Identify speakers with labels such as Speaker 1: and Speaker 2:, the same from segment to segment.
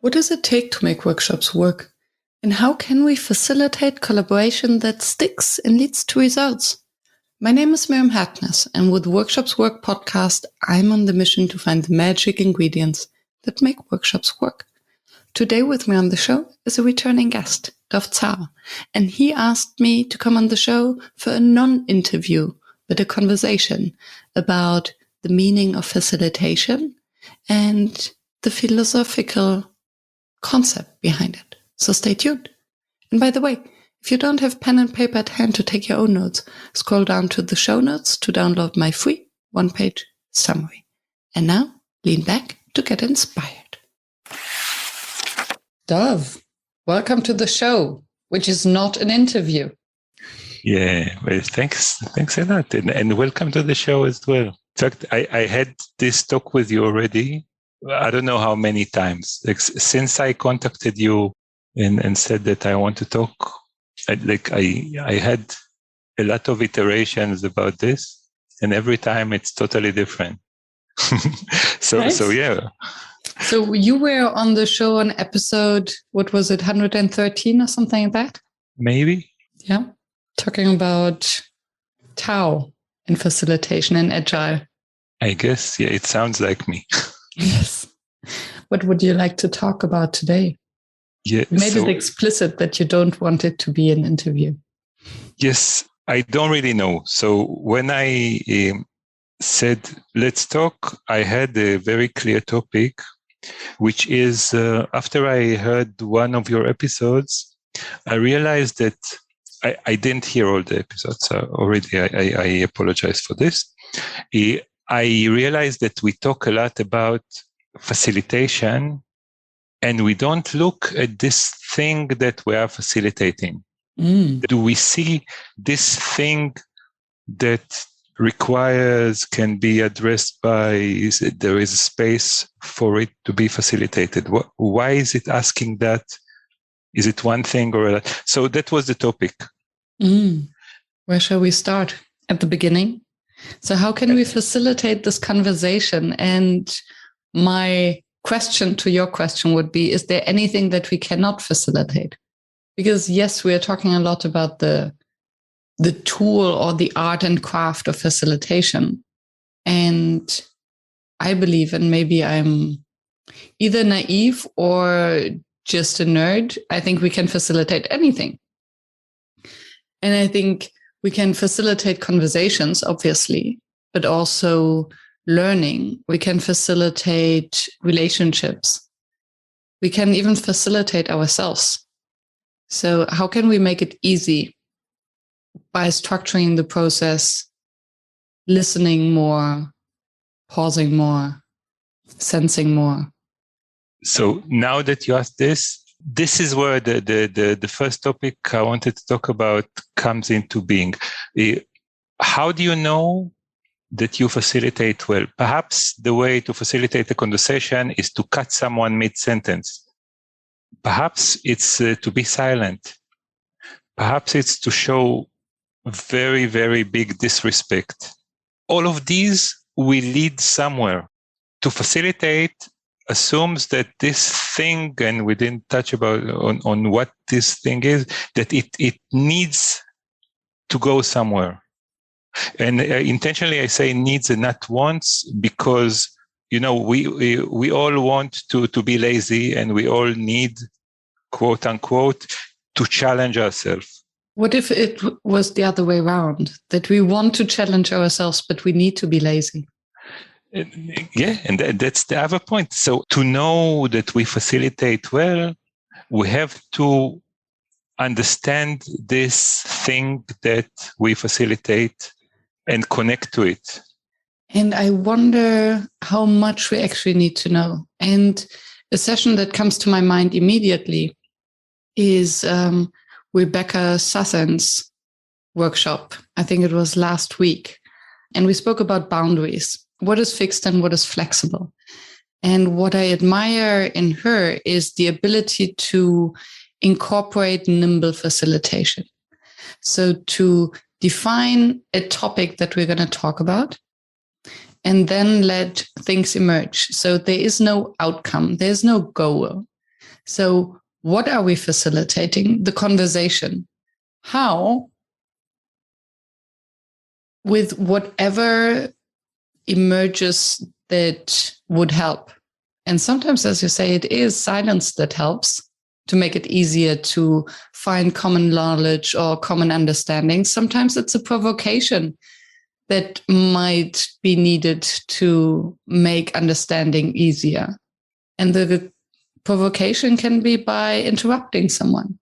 Speaker 1: What does it take to make workshops work? And how can we facilitate collaboration that sticks and leads to results? My name is Miriam Harkness, and with Workshops Work podcast, I'm on the mission to find the magic ingredients that make workshops work. Today with me on the show is a returning guest, Dov Tsal, and he asked me to come on the show for a non-interview, but a conversation about the meaning of facilitation and the philosophical concept behind it. So stay tuned. And by the way, if you don't have pen and paper at hand to take your own notes, scroll down to the show notes to download my free one-page summary. And now, lean back to get inspired. Dov, welcome to the show, which is not an interview.
Speaker 2: Yeah, well, thanks a lot. And welcome to the show as well. In fact, I had this talk with you already. I don't know how many times. Since I contacted you and said that I want to talk, I had a lot of iterations about this, and every time it's totally different.
Speaker 1: Nice.
Speaker 2: So yeah.
Speaker 1: So you were on the show on episode, what was it, 113 or something like that?
Speaker 2: Maybe.
Speaker 1: Yeah. Talking about Tao and facilitation and agile.
Speaker 2: I guess, yeah, it sounds like me.
Speaker 1: Yes. What would you like to talk about today?
Speaker 2: Yeah,
Speaker 1: you made it explicit that you don't want it to be an interview.
Speaker 2: Yes, I don't really know. So when I said, let's talk, I had a very clear topic, which is after I heard one of your episodes, I realized that I didn't hear all the episodes already. I apologize for this. I realized that we talk a lot about facilitation, and we don't look at this thing that we are facilitating. Do we see this thing that can be addressed by, there is a space for it to be facilitated? Why is it asking that? Is it one thing or another? So that was the topic.
Speaker 1: Where shall we start? At the beginning? So how can we facilitate this conversation? And my question to your question would be, is there anything that we cannot facilitate? Because yes, we are talking a lot about the tool or the art and craft of facilitation. And I believe, and maybe I'm either naive or just a nerd, I think we can facilitate anything. And I think we can facilitate conversations, obviously, but also learning. We can facilitate relationships. We can even facilitate ourselves. So how can we make it easy? By structuring the process, listening more, pausing more, sensing more.
Speaker 2: So now that you asked this is where the first topic I wanted to talk about comes into being. How do you know that you facilitate well? Perhaps the way to facilitate a conversation is to cut someone mid-sentence. Perhaps it's to be silent. Perhaps it's to show very, very big disrespect. All of these will lead somewhere. To facilitate assumes that this thing, and we didn't touch on what this thing is, that it needs to go somewhere. And intentionally I say needs and not wants, because we all want to be lazy, and we all need, quote unquote, to challenge ourselves.
Speaker 1: What if it was the other way around, that we want to challenge ourselves, but we need to be lazy?
Speaker 2: Yeah, and that's the other point. So to know that we facilitate well, we have to understand this thing that we facilitate and connect to it.
Speaker 1: And I wonder how much we actually need to know. And a session that comes to my mind immediately is Rebecca Sutton's workshop. I think it was last week. And we spoke about boundaries. What is fixed and what is flexible? And what I admire in her is the ability to incorporate nimble facilitation. So to define a topic that we're going to talk about, and then let things emerge. So there is no outcome, there's no goal. So what are we facilitating? The conversation. How? With whatever emerges that would help. And sometimes, as you say, it is silence that helps to make it easier to find common knowledge or common understanding. Sometimes it's a provocation that might be needed to make understanding easier. And the provocation can be by interrupting someone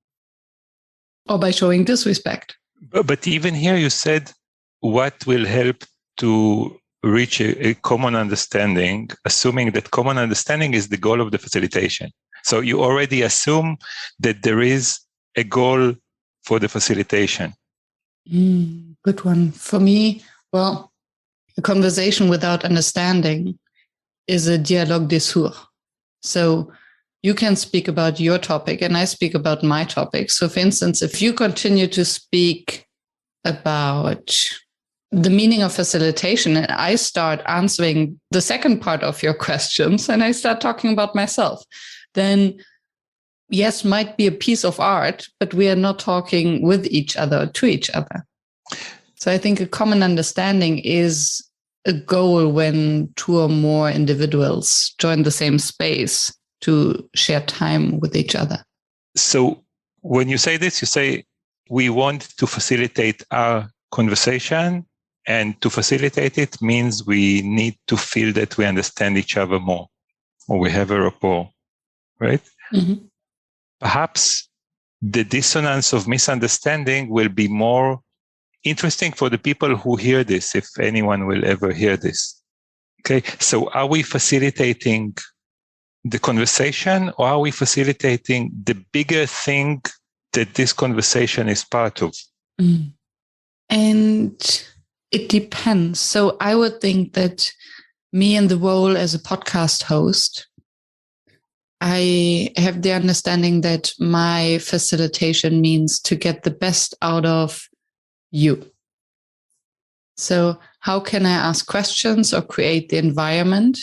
Speaker 1: or by showing disrespect.
Speaker 2: But even here you said what will help to reach a common understanding, assuming that common understanding is the goal of the facilitation. So you already assume that there is a goal for the facilitation.
Speaker 1: Good one. For me, well, a conversation without understanding is a dialogue des sourds. So you can speak about your topic and I speak about my topic. So for instance, if you continue to speak about the meaning of facilitation and I start answering the second part of your questions and I start talking about myself, then yes, might be a piece of art, but we are not talking with each other, to each other. So I think a common understanding is a goal when two or more individuals join the same space to share time with each other.
Speaker 2: So when you say this, you say, we want to facilitate our conversation, and to facilitate it means we need to feel that we understand each other more, or we have a rapport, right?
Speaker 1: Mm-hmm.
Speaker 2: Perhaps the dissonance of misunderstanding will be more interesting for the people who hear this, if anyone will ever hear this. Okay, so are we facilitating the conversation, or are we facilitating the bigger thing that this conversation is part of?
Speaker 1: Mm. And it depends. So I would think that me in the role as a podcast host, I have the understanding that my facilitation means to get the best out of you. So how can I ask questions or create the environment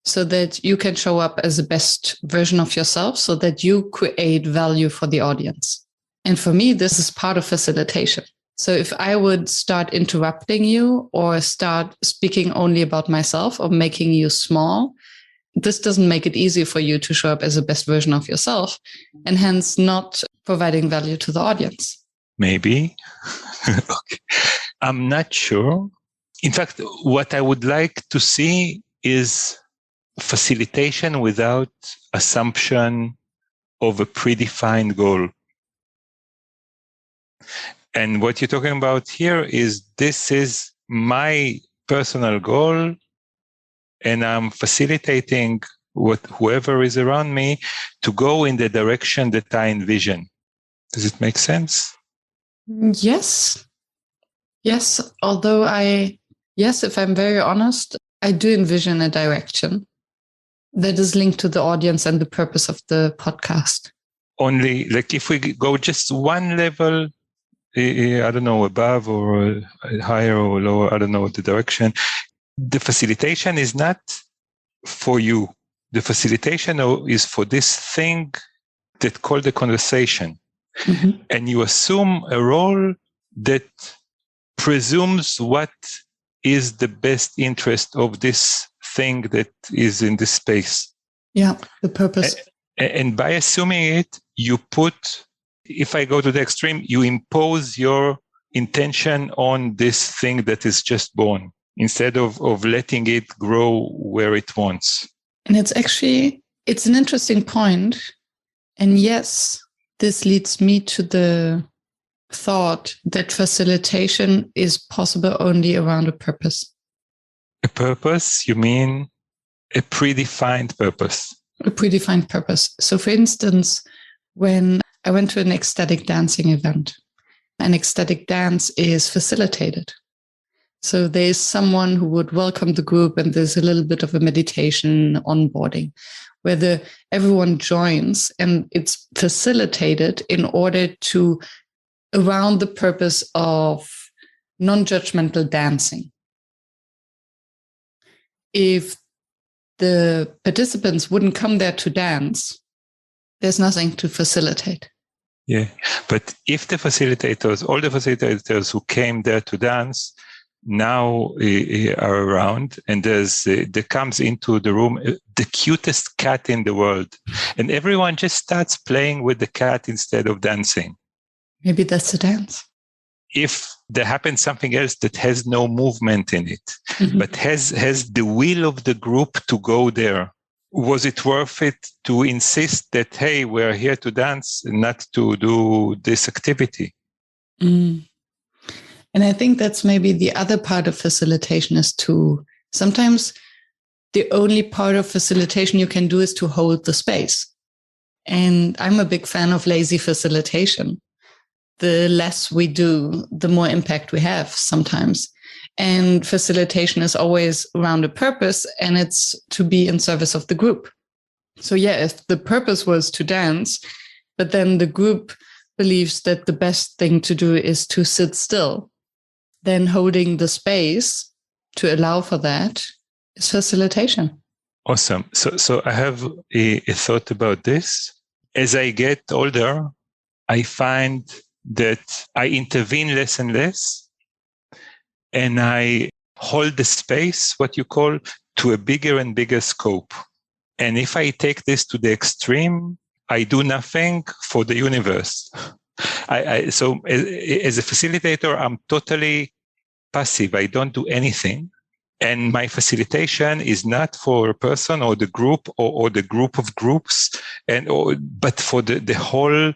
Speaker 1: so that you can show up as the best version of yourself, so that you create value for the audience? And for me, this is part of facilitation. So if I would start interrupting you or start speaking only about myself or making you small, this doesn't make it easy for you to show up as the best version of yourself, and hence not providing value to the audience.
Speaker 2: Maybe. Okay. I'm not sure. In fact, what I would like to see is facilitation without assumption of a predefined goal. And what you're talking about here is, this is my personal goal, and I'm facilitating whoever is around me to go in the direction that I envision. Does it make sense?
Speaker 1: Yes. Yes. Although if I'm very honest, I do envision a direction that is linked to the audience and the purpose of the podcast.
Speaker 2: Only, like, if we go just one level, I don't know, above or higher or lower, I don't know the direction, the facilitation is not for you. The facilitation is for this thing that called the conversation. Mm-hmm. And you assume a role that presumes what is the best interest of this thing that is in this space.
Speaker 1: Yeah, the purpose.
Speaker 2: And by assuming it, you put, if I go to the extreme, you impose your intention on this thing that is just born, instead of letting it grow where it wants.
Speaker 1: And it's an interesting point. And yes, this leads me to the thought that facilitation is possible only around a purpose.
Speaker 2: A purpose? You mean a predefined purpose?
Speaker 1: A predefined purpose. So for instance, when I went to an ecstatic dancing event, an ecstatic dance is facilitated. So there's someone who would welcome the group, and there's a little bit of a meditation onboarding where everyone joins, and it's facilitated in order to, around the purpose of non-judgmental dancing. if the participants wouldn't come there to dance, there's nothing to facilitate.
Speaker 2: Yeah, but if all the facilitators who came there to dance now are around, and there comes into the room the cutest cat in the world, and everyone just starts playing with the cat instead of dancing.
Speaker 1: Maybe that's a dance.
Speaker 2: If there happens something else that has no movement in it, but has the will of the group to go there, was it worth it to insist that, hey, we're here to dance, not to do this activity?
Speaker 1: And I think that's maybe the other part of facilitation is to sometimes the only part of facilitation you can do is to hold the space. And I'm a big fan of lazy facilitation. The less we do, the more impact we have sometimes. And facilitation is always around a purpose, and it's to be in service of the group. So yeah, if the purpose was to dance, but then the group believes that the best thing to do is to sit still, then holding the space to allow for that is facilitation.
Speaker 2: Awesome. So I have a thought about this. As I get older, I find that I intervene less and less, and I hold the space, what you call, to a bigger and bigger scope. And if I take this to the extreme, I do nothing for the universe. So as a facilitator, I'm totally passive. I don't do anything. And my facilitation is not for a person or the group or the group of groups, but for the whole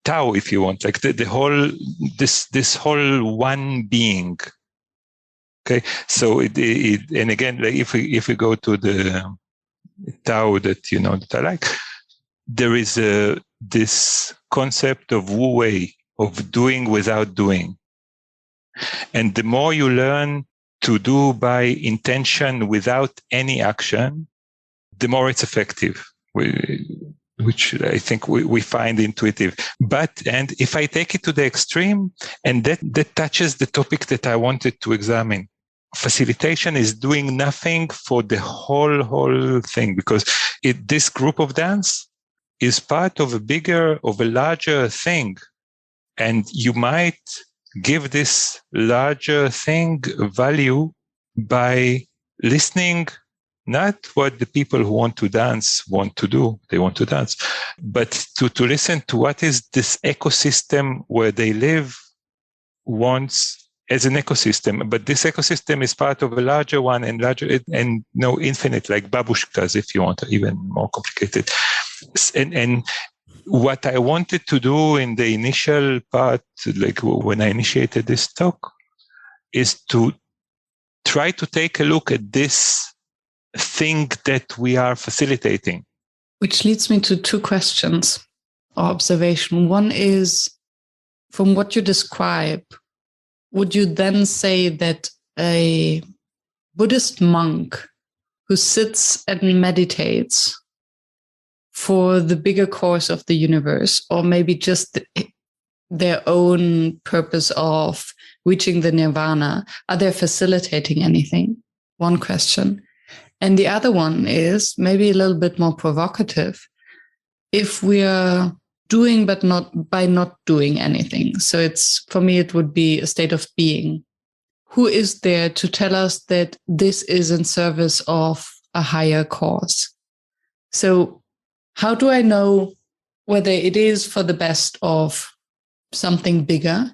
Speaker 2: Tao, if you want, like the whole, this whole one being. Okay, so and again, like if we go to the Tao that I like, there is this concept of Wu Wei, of doing without doing, and the more you learn to do by intention without any action, the more it's effective. Which I think we find intuitive. And if I take it to the extreme, and that touches the topic that I wanted to examine, facilitation is doing nothing for the whole thing, because this group of dance is part of a larger thing. And you might give this larger thing value by listening, not what the people who want to dance want to do, they want to dance, but to listen to what is this ecosystem where they live wants as an ecosystem. But this ecosystem is part of a larger one and infinite, like babushkas, if you want, even more complicated. And what I wanted to do in the initial part, like when I initiated this talk, is to try to take a look at this thing that we are facilitating.
Speaker 1: Which leads me to two questions or observation. One is, from what you describe, would you then say that a Buddhist monk who sits and meditates for the bigger course of the universe, or maybe just their own purpose of reaching the nirvana, are they facilitating anything? One question. And the other one is maybe a little bit more provocative. If we are doing, but not by not doing anything. So for me, it would be a state of being. Who is there to tell us that this is in service of a higher cause? So how do I know whether it is for the best of something bigger?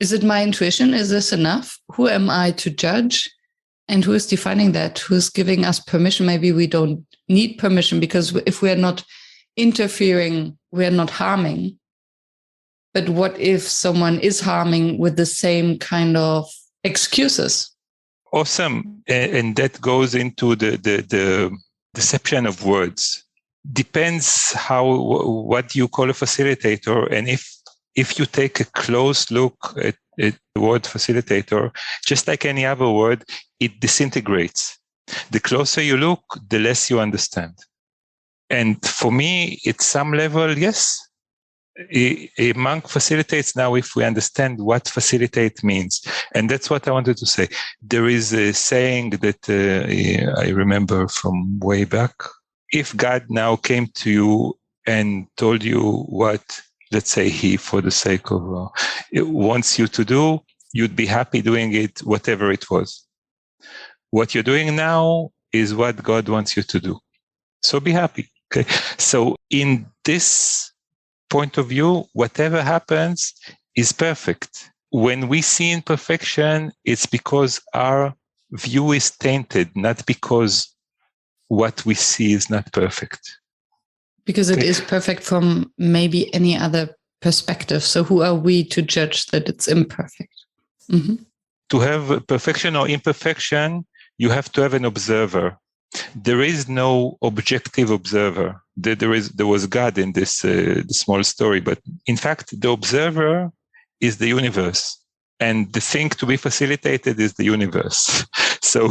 Speaker 1: Is it my intuition? Is this enough? Who am I to judge? And who is defining that? Who's giving us permission? Maybe we don't need permission, because if we're not interfering, we're not harming. But what if someone is harming with the same kind of excuses?
Speaker 2: Awesome. And that goes into the deception of words. Depends what you call a facilitator. And if you take a close look at the word facilitator, just like any other word, it disintegrates. The closer you look, the less you understand. And for me, at some level, yes, a monk facilitates now if we understand what facilitate means. And that's what I wanted to say. There is a saying that I remember from way back. If God now came to you and told you what, let's say he, for the sake of, wants you to do, you'd be happy doing it, whatever it was. What you're doing now is what God wants you to do. So be happy. Okay. So in this point of view, whatever happens is perfect. When we see imperfection, it's because our view is tainted, not because what we see is not perfect.
Speaker 1: Because it is perfect from maybe any other perspective. So who are we to judge that it's imperfect? Mm-hmm.
Speaker 2: To have perfection or imperfection, you have to have an observer. There is no objective observer. There was God in this the small story, but in fact, the observer is the universe, and the thing to be facilitated is the universe. So,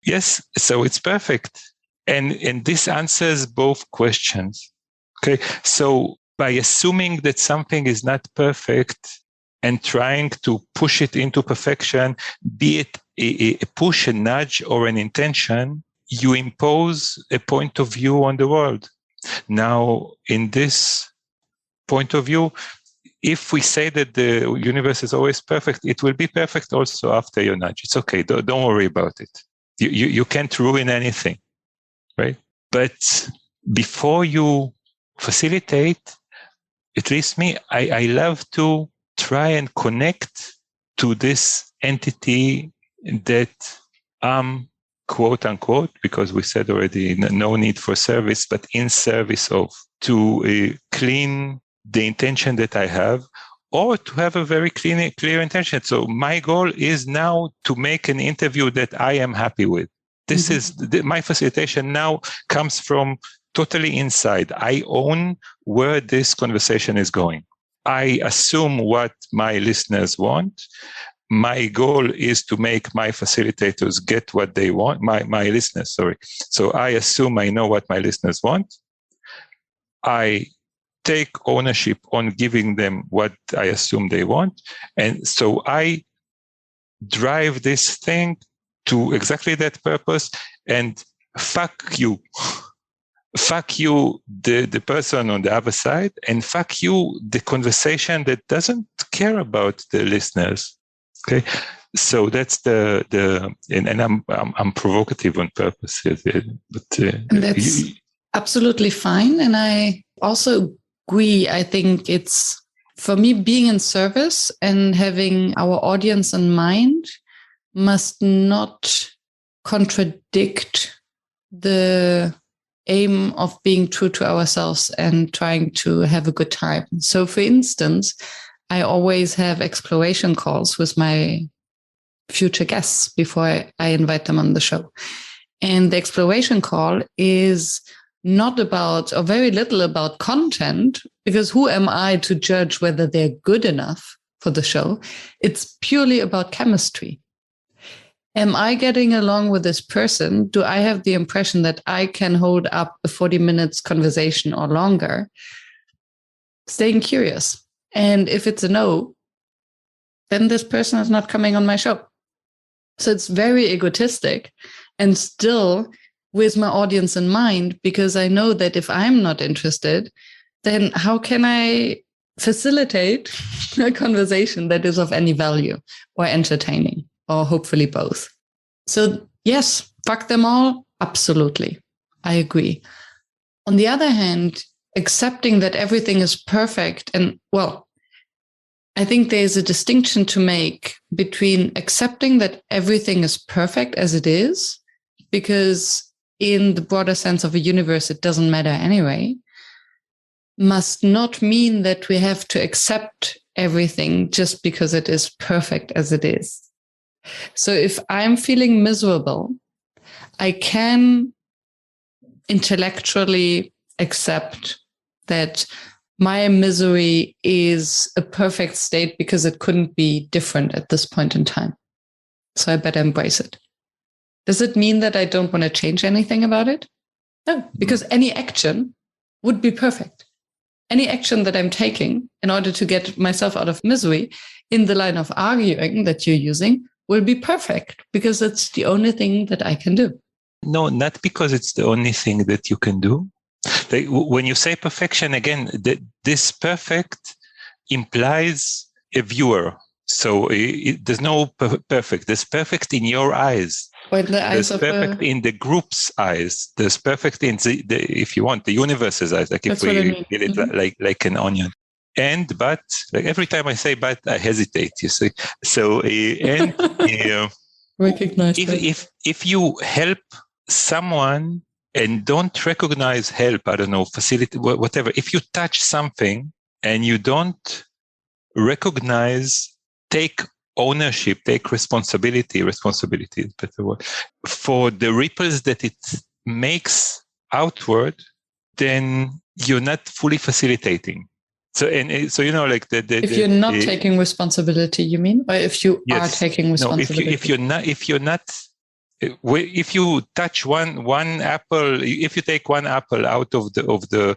Speaker 2: yes, so it's perfect, and this answers both questions. Okay, so by assuming that something is not perfect and trying to push it into perfection, be it a push, a nudge, or an intention, you impose a point of view on the world. Now, in this point of view, if we say that the universe is always perfect, it will be perfect also after your nudge. It's okay. Don't worry about it. You can't ruin anything, right? But before you facilitate, at least me, I love to try and connect to this entity that quote unquote, because we said already no need for service, but in service of, to clean the intention that I have, or to have a very clear intention. So my goal is now to make an interview that I am happy with. This is my facilitation now comes from totally inside. I own where this conversation is going. I assume what my listeners want. My goal is to make my facilitators get what they want, my listeners, sorry. So I assume I know what my listeners want. I take ownership on giving them what I assume they want. And so I drive this thing to exactly that purpose, and fuck you. Fuck you, the person on the other side, and fuck you, the conversation that doesn't care about the listeners. Okay, so that's and I'm provocative on purpose, but
Speaker 1: and that's absolutely fine. And I also agree. I think it's, for me, being in service and having our audience in mind must not contradict the aim of being true to ourselves and trying to have a good time. So, for instance, I always have exploration calls with my future guests before I invite them on the show. And the exploration call is not about, or very little about, content, because who am I to judge whether they're good enough for the show? It's purely about chemistry. Am I getting along with this person? Do I have the impression that I can hold up a 40 minutes conversation or longer? Staying curious. And if it's a no, then this person is not coming on my show. So it's very egotistic, and still with my audience in mind, because I know that if I'm not interested, then how can I facilitate a conversation that is of any value or entertaining, or hopefully both? So yes, fuck them all. Absolutely. I agree. On the other hand, accepting that everything is perfect, and well, I think there's a distinction to make between accepting that everything is perfect as it is, because in the broader sense of a universe, it doesn't matter anyway, must not mean that we have to accept everything just because it is perfect as it is. So if I'm feeling miserable, I can intellectually accept that my misery is a perfect state because it couldn't be different at this point in time. So I better embrace it. Does it mean that I don't want to change anything about it? No, because any action would be perfect. any action that I'm taking in order to get myself out of misery in the line of arguing that you're using will be perfect because it's the only thing that I can do.
Speaker 2: No, not because it's the only thing that you can do. When you say perfection, again, this perfect implies a viewer. So there's no perfect. There's perfect in your eyes.
Speaker 1: Or in the eyes
Speaker 2: there's perfect in the group's eyes. There's perfect in if you want, the universe's eyes. Like if we get it like an onion. But like every time I say but, I hesitate. You see. So
Speaker 1: recognize
Speaker 2: if you help someone and don't recognize help, I don't know, facilitate, whatever. If you touch something and you don't recognize, take ownership, take responsibility is better word, for the ripples that it makes outward, then you're not fully facilitating. So, like
Speaker 1: if you're not taking responsibility, you mean, or if you are taking responsibility?
Speaker 2: No, if you touch one apple, if you take one apple out of the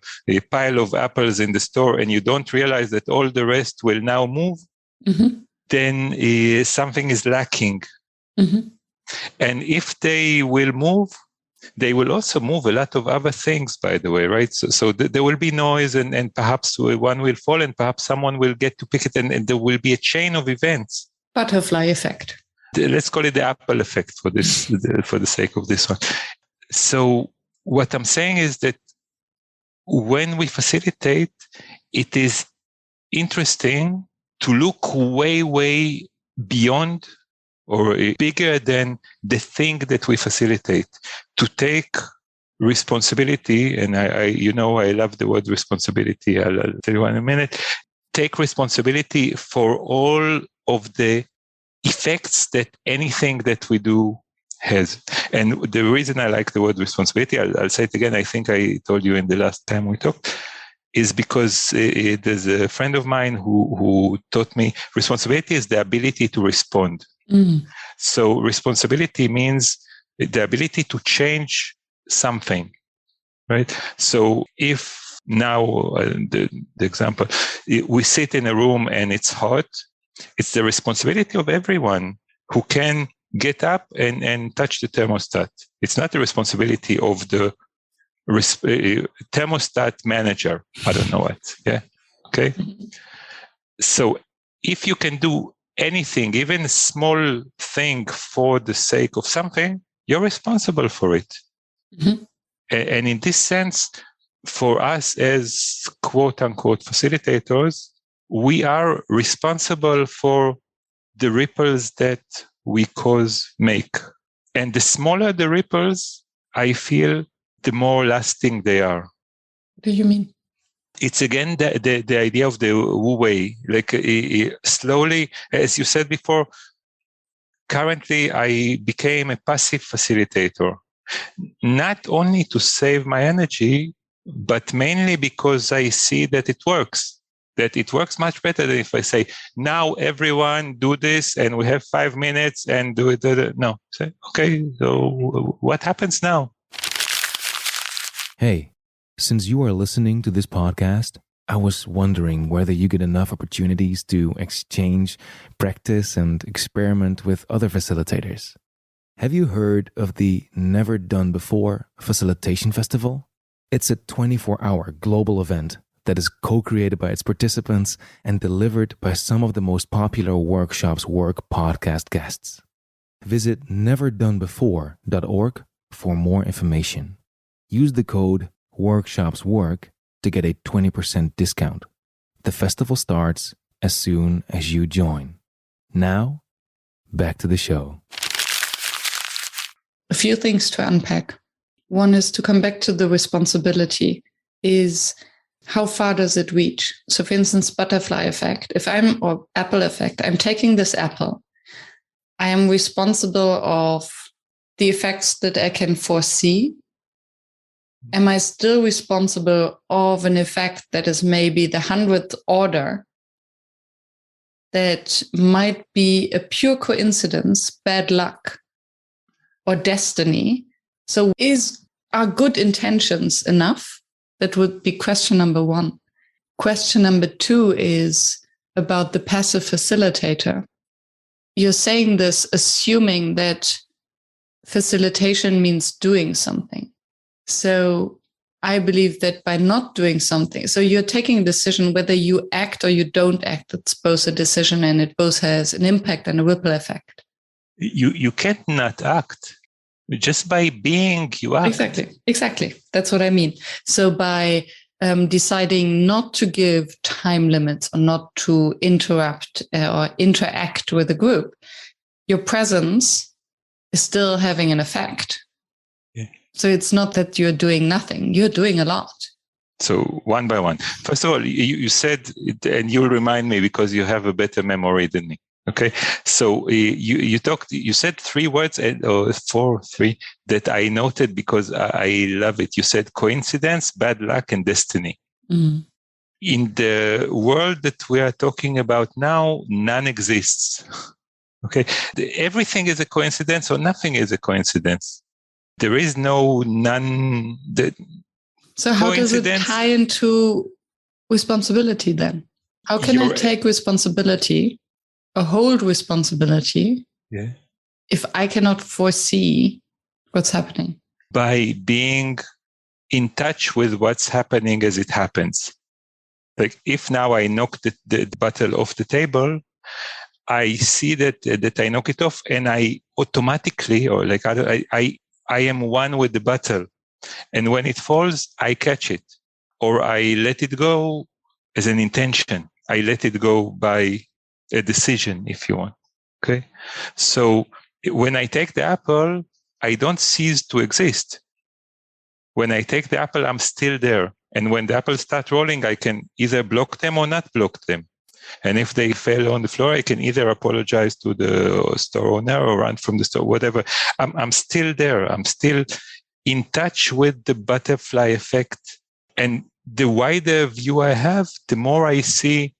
Speaker 2: pile of apples in the store and you don't realize that all the rest will now move, then something is lacking. And if they will move, they will also move a lot of other things, by the way, right? So there will be noise and perhaps one will fall and perhaps someone will get to pick it and there will be a chain of events.
Speaker 1: Butterfly effect.
Speaker 2: Let's call it the apple effect for this, for the sake of this one. So what I'm saying is that when we facilitate, it is interesting to look way, way beyond or bigger than the thing that we facilitate, to take responsibility. And I love the word responsibility. I'll tell you in a minute. Take responsibility for all of the effects that anything that we do has. And the reason I like the word responsibility, I'll say it again, I think I told you in the last time we talked, is because there's a friend of mine who taught me responsibility is the ability to respond. So responsibility means the ability to change something, right? So if now, the example, we sit in a room and it's hot, it's the responsibility of everyone who can get up and touch the thermostat. It's not the responsibility of the thermostat manager. I don't know what. Yeah. Okay. So if you can do anything, even a small thing for the sake of something, you're responsible for it. And in this sense, for us as quote unquote facilitators, we are responsible for the ripples that we make. And the smaller the ripples, I feel, the more lasting they are.
Speaker 1: What do you mean?
Speaker 2: It's again the idea of the Wu Wei. Like slowly, as you said before, currently I became a passive facilitator, not only to save my energy, but mainly because I see that it works. That it works much better than if I say, now everyone do this and we have 5 minutes and do it. No, say, okay, so what happens now?
Speaker 3: Hey, since you are listening to this podcast, I was wondering whether you get enough opportunities to exchange, practice, and experiment with other facilitators. Have you heard of the Never Done Before Facilitation Festival? It's a 24-hour global event that is co-created by its participants and delivered by some of the most popular Workshops Work podcast guests. Visit neverdonebefore.org for more information. Use the code WorkshopsWork to get a 20% discount. The festival starts as soon as you join. Now, back to the show.
Speaker 1: A few things to unpack. One is to come back to the responsibility is how far does it reach? So for instance, butterfly effect, or apple effect, I'm taking this apple. I am responsible of the effects that I can foresee. Am I still responsible of an effect that is maybe the 100th order that might be a pure coincidence, bad luck, or destiny? So are good intentions enough? That would be question number one. question number 2 is about the passive facilitator. You're saying this assuming that facilitation means doing something. So I believe that by not doing something, so you're taking a decision whether you act or you don't act. It's both a decision and it both has an impact and a ripple effect.
Speaker 2: You can't not act. Just by being, you act.
Speaker 1: Exactly. That's what I mean. So by deciding not to give time limits or not to interrupt or interact with a group, your presence is still having an effect.
Speaker 2: Yeah.
Speaker 1: So it's not that you're doing nothing, you're doing a lot.
Speaker 2: So one by one. First of all, you said, and you'll remind me because you have a better memory than me. Okay. So you said 3 words or 3 that I noted because I love it. You said coincidence, bad luck, and destiny.
Speaker 1: Mm.
Speaker 2: In the world that we are talking about now, none exists. Okay. Everything is a coincidence or nothing is a coincidence. There is none.
Speaker 1: So how does it tie into responsibility then? How can I take responsibility or hold responsibility if I cannot foresee what's happening?
Speaker 2: By being in touch with what's happening as it happens. Like if now I knock the bottle off the table, I see that I knock it off and I automatically, or like I am one with the bottle. And when it falls, I catch it or I let it go as an intention. I let it go by a decision, if you want. Okay. So when I take the apple, I don't cease to exist. When I take the apple, I'm still there. And when the apples start rolling, I can either block them or not block them. And if they fell on the floor, I can either apologize to the store owner or run from the store, whatever. I'm still there. I'm still in touch with the butterfly effect. And the wider view I have, the more I see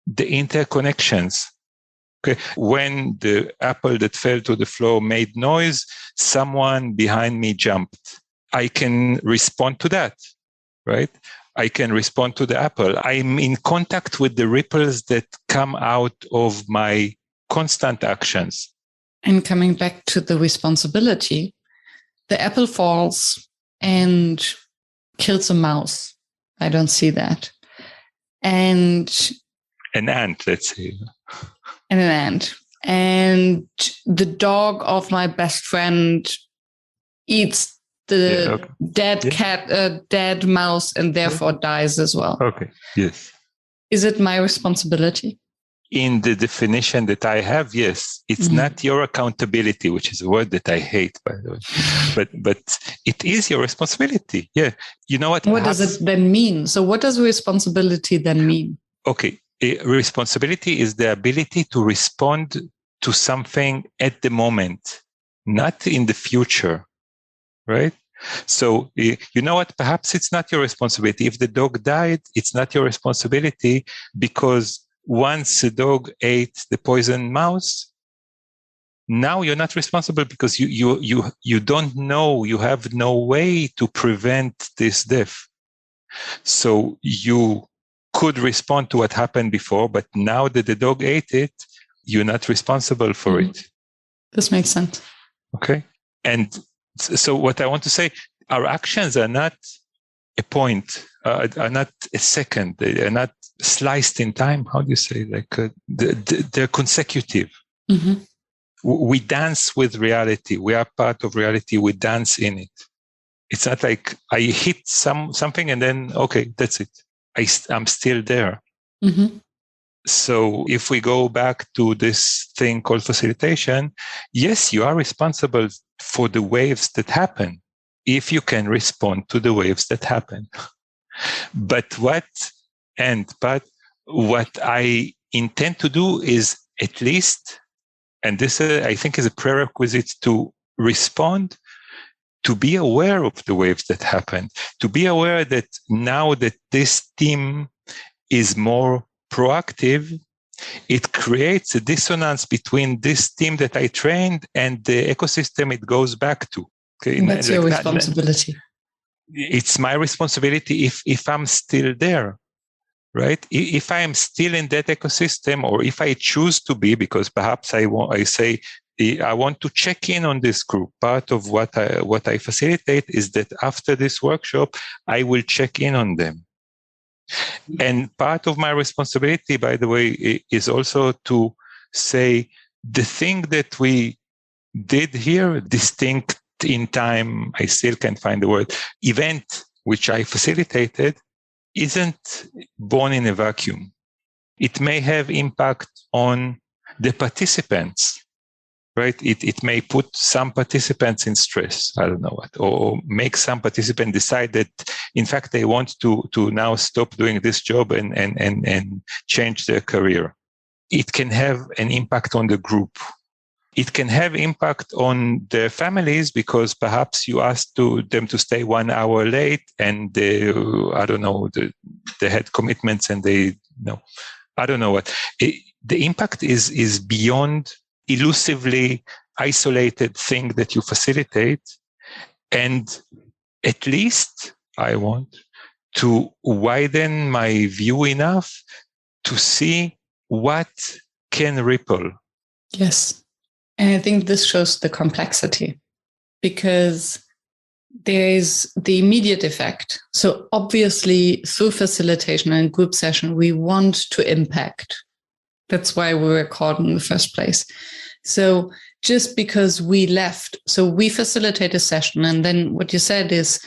Speaker 2: the interconnections. Okay. When the apple that fell to the floor made noise, someone behind me jumped. I can respond to that, right? I can respond to the apple. I'm in contact with the ripples that come out of my constant actions.
Speaker 1: And coming back to the responsibility, the apple falls and kills a mouse. I don't see that. And
Speaker 2: an ant, let's say.
Speaker 1: And an ant. And the dog of my best friend eats the dead mouse and therefore dies as well.
Speaker 2: Okay, yes.
Speaker 1: Is it my responsibility?
Speaker 2: In the definition that I have, yes. It's not your accountability, which is a word that I hate, by the way. But it is your responsibility. Yeah. You know what?
Speaker 1: What does it then mean? So what does responsibility then mean?
Speaker 2: Okay. Responsibility is the ability to respond to something at the moment, not in the future, right? So, you know what? Perhaps it's not your responsibility. If the dog died, it's not your responsibility because once the dog ate the poisoned mouse, now you're not responsible because you don't know, you have no way to prevent this death. So you could respond to what happened before, but now that the dog ate it, you're not responsible for it.
Speaker 1: This makes sense.
Speaker 2: Okay. And so what I want to say, our actions are not a point, are not a second, they are not sliced in time. How do you say? Like they're consecutive. Mm-hmm. We dance with reality. We are part of reality. We dance in it. It's not like I hit something and then, okay, that's it. I'm still there. Mm-hmm. So if we go back to this thing called facilitation, yes, you are responsible for the waves that happen if you can respond to the waves that happen. But what I intend to do is at least, and this I think is a prerequisite to respond, to be aware of the waves that happen, to be aware that now that this team is more proactive, it creates a dissonance between this team that I trained and the ecosystem it goes back to. Okay?
Speaker 1: And that's your responsibility.
Speaker 2: It's my responsibility if I'm still there. right? If I am still in that ecosystem, or if I choose to be, because perhaps I want to check in on this group. Part of what I facilitate is that after this workshop, I will check in on them. And part of my responsibility, by the way, is also to say the thing that we did here, distinct in time, I still can't find the word, event which I facilitated, isn't born in a vacuum. It may have impact on the participants, right? It may put some participants in stress, I don't know what, or make some participant decide that, in fact, they want to now stop doing this job and change their career. It can have an impact on the group. It can have impact on their families because perhaps you asked them to stay 1 hour late and they had commitments and I don't know what. The impact is beyond elusively isolated thing that you facilitate. And at least I want to widen my view enough to see what can ripple.
Speaker 1: Yes. And I think this shows the complexity because there is the immediate effect. So obviously through facilitation and group session, we want to impact. That's why we were called in the first place. So just because we left, so we facilitate a session, and then what you said is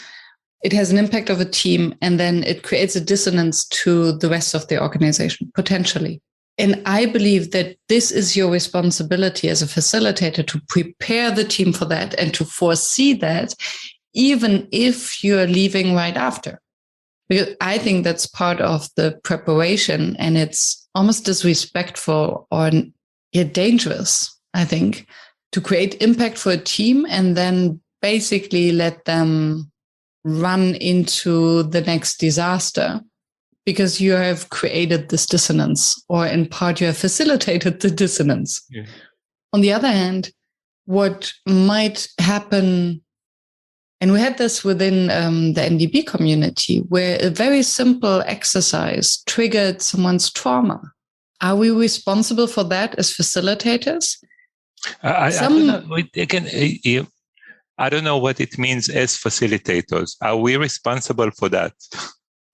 Speaker 1: it has an impact of a team, and then it creates a dissonance to the rest of the organization, potentially. And I believe that this is your responsibility as a facilitator to prepare the team for that and to foresee that, even if you're leaving right after. Because I think that's part of the preparation, and it's almost disrespectful or dangerous, I think, to create impact for a team and then basically let them run into the next disaster because you have created this dissonance, or in part you have facilitated the dissonance. Yeah. On the other hand, what might happen, and we had this within the NDB community, where a very simple exercise triggered someone's trauma. Are we responsible for that as facilitators?
Speaker 2: I don't know. Again, I don't know what it means as facilitators. Are we responsible for that?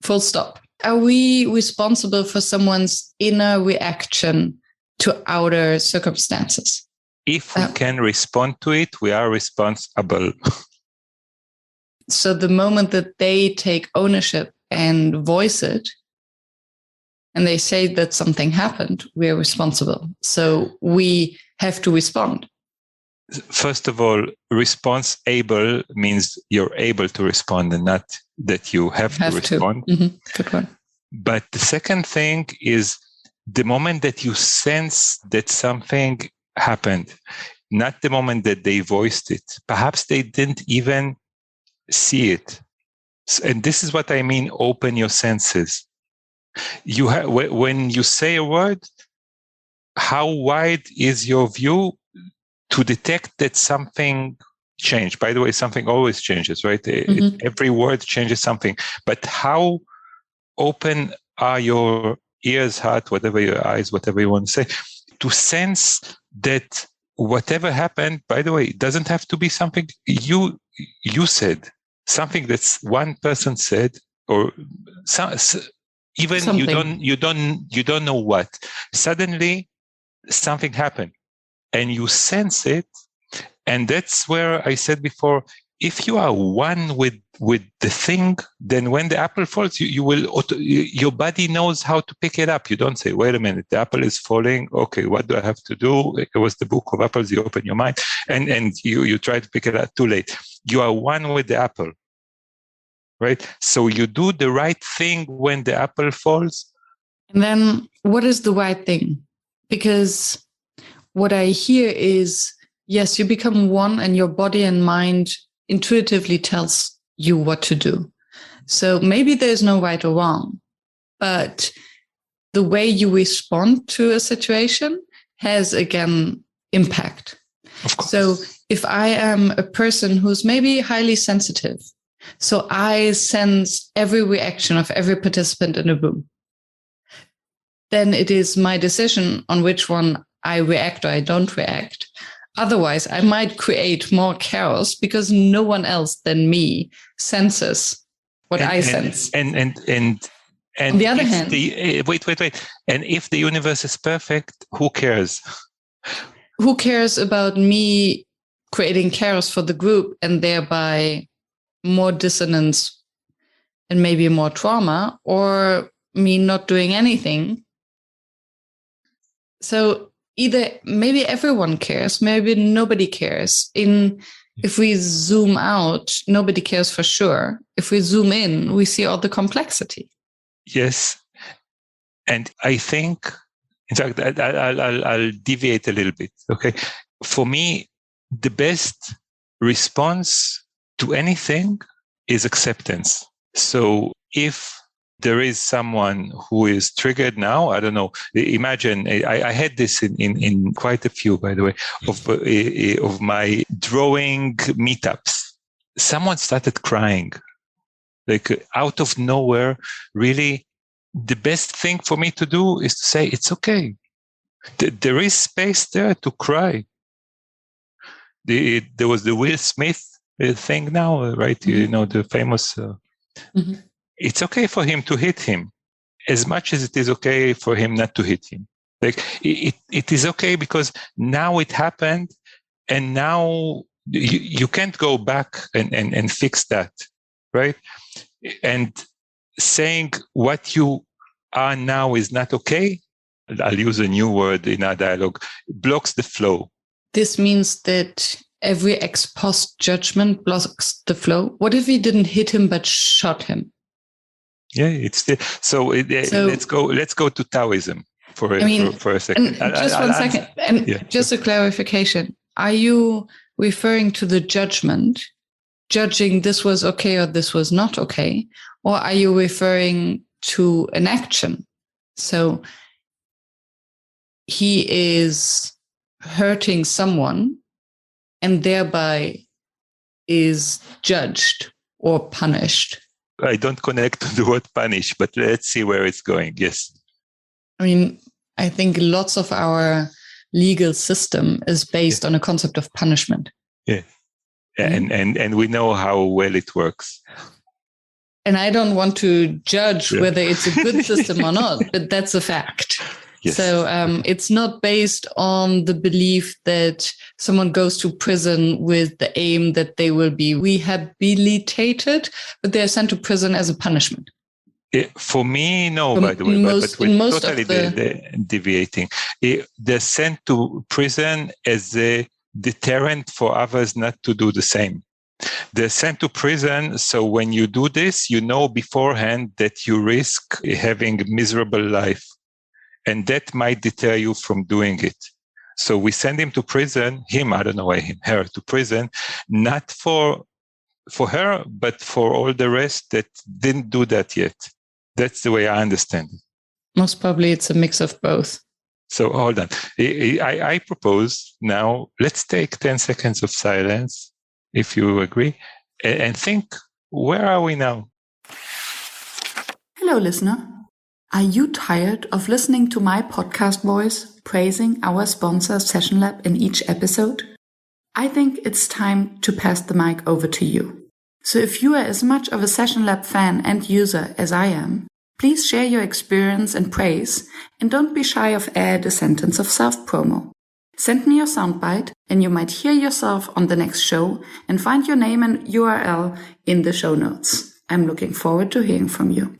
Speaker 1: Full stop. Are we responsible for someone's inner reaction to outer circumstances?
Speaker 2: If we can respond to it, we are responsible.
Speaker 1: So the moment that they take ownership and voice it, and they say that something happened, we're responsible. So we have to respond.
Speaker 2: First of all, response able means you're able to respond and not that you have to respond.
Speaker 1: Mm-hmm. Good one.
Speaker 2: But the second thing is the moment that you sense that something happened, not the moment that they voiced it. Perhaps they didn't even see it. And this is what I mean, open your senses. When you say a word, how wide is your view to detect that something changed? By the way, something always changes, right? Mm-hmm. Every word changes something. But how open are your ears, heart, whatever your eyes, whatever you want to say, to sense that whatever happened, by the way, it doesn't have to be something you said, something that's one person said, or even something. you don't know what. Suddenly something happened and you sense it. And that's where I said before, if you are one with the thing, then when the apple falls, your body knows how to pick it up. You don't say, wait a minute, the apple is falling. Okay, what do I have to do? It was the book of apples. You open your mind and you try to pick it up. Too late. You are one with the apple, right? So you do the right thing when the apple falls.
Speaker 1: And then what is the right thing? Because what I hear is, yes, you become one and your body and mind intuitively tells you what to do. So maybe there's no right or wrong, but the way you respond to a situation has, again, impact.
Speaker 2: Of course.
Speaker 1: So if I am a person who's maybe highly sensitive, so I sense every reaction of every participant in a room, then it is my decision on which one I react or I don't react. Otherwise, I might create more chaos because no one else than me senses what I sense.
Speaker 2: And
Speaker 1: on the other hand,
Speaker 2: wait. And if the universe is perfect, who cares?
Speaker 1: Who cares about me creating chaos for the group and thereby more dissonance and maybe more trauma, or me not doing anything? So either maybe everyone cares, maybe nobody cares. If we zoom out, nobody cares for sure. If we zoom in, we see all the complexity.
Speaker 2: Yes. And I think, in fact, I'll deviate a little bit. Okay. For me, the best response to anything is acceptance. So if there is someone who is triggered now, I don't know, imagine, I had this in quite a few, by the way, of my drawing meetups. Someone started crying, like out of nowhere. Really, the best thing for me to do is to say, it's okay. There is space there to cry. There was the Will Smith thing now, right? Mm-hmm. You know, the famous... mm-hmm. It's okay for him to hit him as much as it is okay for him not to hit him. Like it is okay because now it happened, and now you can't go back and fix that, right? And saying what you are now is not okay, I'll use a new word in our dialogue, blocks the flow.
Speaker 1: This means that every ex post judgment blocks the flow. What if we didn't hit him but shot him?
Speaker 2: Yeah, so let's go to Taoism for a second.
Speaker 1: Just one second, and yeah, just a clarification: are you referring to the judgment, judging this was okay or this was not okay, or are you referring to an action? So he is hurting someone, and thereby is judged or punished.
Speaker 2: I don't connect to the word punish, but let's see where it's going. Yes.
Speaker 1: I mean, I think lots of our legal system is based on a concept of punishment.
Speaker 2: Yeah. And we know how well it works.
Speaker 1: And I don't want to judge whether it's a good system or not, but that's a fact.
Speaker 2: Yes.
Speaker 1: So it's not based on the belief that someone goes to prison with the aim that they will be rehabilitated, but they're sent to prison as a punishment.
Speaker 2: For me, no, by the way, but we're totally deviating. They're sent to prison as a deterrent for others not to do the same. They're sent to prison, so when you do this, you know beforehand that you risk having a miserable life. And that might deter you from doing it. So we send him to prison, her to prison, not for her, but for all the rest that didn't do that yet. That's the way I understand it.
Speaker 1: Most probably it's a mix of both.
Speaker 2: So hold on. I propose now, let's take 10 seconds of silence, if you agree, and think, where are we now?
Speaker 1: Hello, listener. Are you tired of listening to my podcast voice praising our sponsor Session Lab in each episode? I think it's time to pass the mic over to you. So if you are as much of a Session Lab fan and user as I am, please share your experience and praise, and don't be shy of add a sentence of self-promo. Send me your soundbite and you might hear yourself on the next show and find your name and URL in the show notes. I'm looking forward to hearing from you.